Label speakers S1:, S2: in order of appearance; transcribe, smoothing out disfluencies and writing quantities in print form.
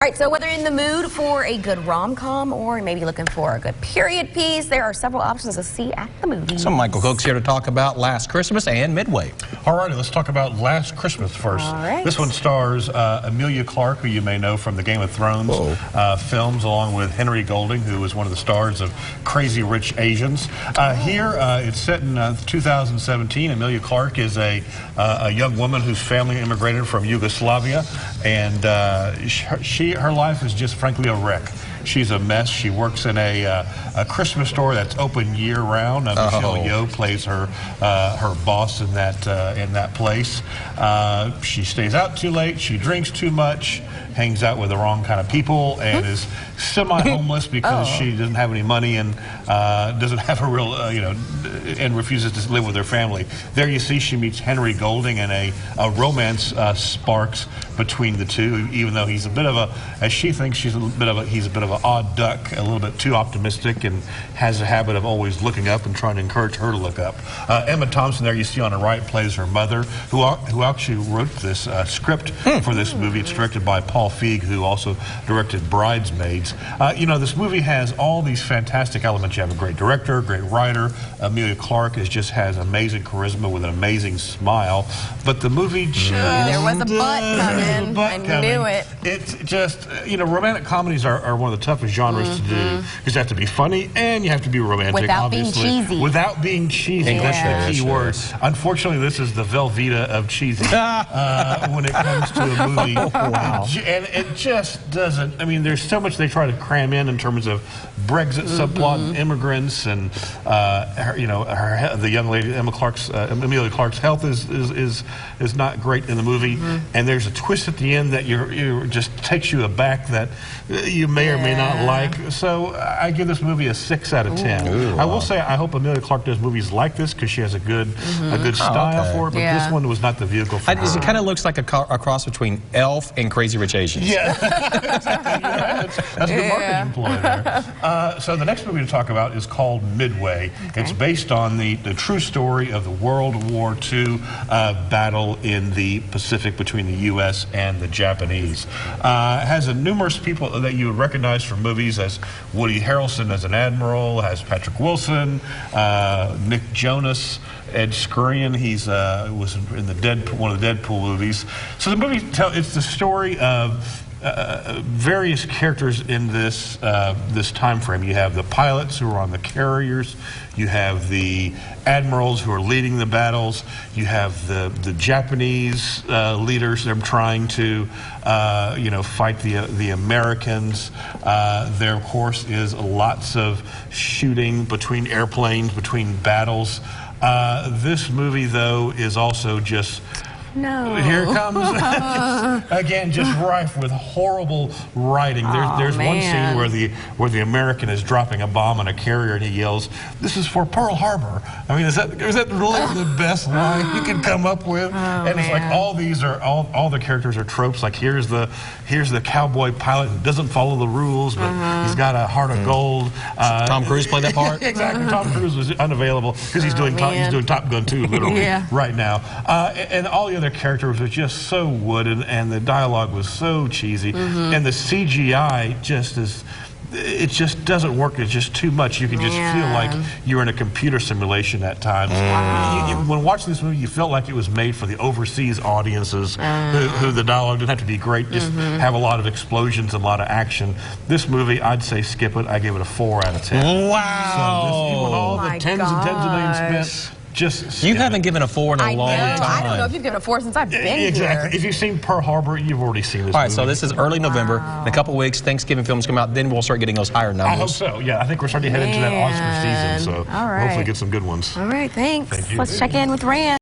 S1: All right, so whether in the mood for a good rom-com or maybe looking for a good period piece, there are several options to see at the movies.
S2: So Michael Cook's here to talk about Last Christmas and Midway.
S3: All righty, let's talk about Last Christmas first.
S1: All right.
S3: This one stars Emilia Clarke, who you may know from the Game of Thrones films, along with Henry Golding, who was one of the stars of Crazy Rich Asians. Here, it's set in 2017. Emilia Clarke is a young woman whose family immigrated from Yugoslavia, and her life is just frankly a wreck. She's a mess. She works in a Christmas store that's open year-round. Michelle Yeoh plays her boss in that place. She stays out too late. She drinks too much. Hangs out with the wrong kind of people, and is semi-homeless because she doesn't have any money and doesn't have a real, and refuses to live with her family. There you see she meets Henry Golding, and a romance sparks between the two, even though he's a bit of a, as she thinks, he's a bit of an odd duck, a little bit too optimistic, and has a habit of always looking up and trying to encourage her to look up. Emma Thompson, there you see on the right, plays her mother, who actually wrote this script for this movie. It's directed by Paul Feig, who also directed Bridesmaids. This movie has all these fantastic elements. You have a great director, great writer. Emilia Clarke just has amazing charisma with an amazing smile. But the movie just...
S1: there was a butt coming. I knew it.
S3: It's just, romantic comedies are one of the toughest genres to do, because you have to be funny and you have to be romantic,
S1: without
S3: obviously.
S1: being cheesy.
S3: Without being cheesy. That's the key word. Unfortunately, this is the Velveeta of cheesy when it comes to a movie. And it just doesn't, there's so much they try to cram in terms of Brexit subplot and immigrants, and the young lady Emilia Clarke's health is not great in the movie, and there's a twist at the end that just takes you aback that you may or may not like. So I give this movie a 6 out of 10. I will say I hope Emilia Clarke does movies like this, because she has a good style for it, but this one was not the vehicle for her.
S2: It kind of looks like a cross between Elf and Crazy Rich Asians.
S3: Yeah, that's good marketing employ there. So the next movie to talk about is called Midway. It's based on the true story of the World War II battle in the Pacific between the U.S. and the Japanese. It has numerous people that you would recognize from movies, as Woody Harrelson as an admiral, has Patrick Wilson, Nick Jonas, Ed Skrein. He was in one of the Deadpool movies. So the movie it's the story of various characters in this time frame. You have the pilots who are on the carriers. You have the admirals who are leading the battles. You have the Japanese leaders that are trying to fight the Americans. There, of course, is lots of shooting between airplanes, between battles. This movie, though, is also just... Here it comes. Again, just rife with horrible writing. There's one scene where the American is dropping a bomb on a carrier, and he yells, "This is for Pearl Harbor." Is that really the best line you can come up with? It's like all the characters are tropes. Like here's the cowboy pilot who doesn't follow the rules, but he's got a heart of gold.
S2: Tom Cruise played that part.
S3: Exactly. Tom Cruise was unavailable because he's doing Top Gun 2 literally right now. And all the other characters were just so wooden, and the dialogue was so cheesy, and the CGI it just doesn't work. It's just too much. You can just feel like you're in a computer simulation at times. When watching this movie, you felt like it was made for the overseas audiences who the dialogue didn't have to be great, just have a lot of explosions and a lot of action. This movie, I'd say skip it. I give it a 4 out of 10.
S2: Wow.
S3: So even all the tens and tens of millions spent,
S2: you haven't given a 4 in a long time.
S1: I don't know if you've given a 4 since I've been here.
S3: If you've seen Pearl Harbor, you've already seen this
S2: movie.
S3: movie.
S2: So this is early November. In a couple weeks, Thanksgiving films come out. Then we'll start getting those higher numbers.
S3: I hope so. Yeah, I think we're starting to head into that Oscar season. So hopefully get some good ones.
S1: All right, thanks.
S3: Thank you.
S1: Let's check in with Rand.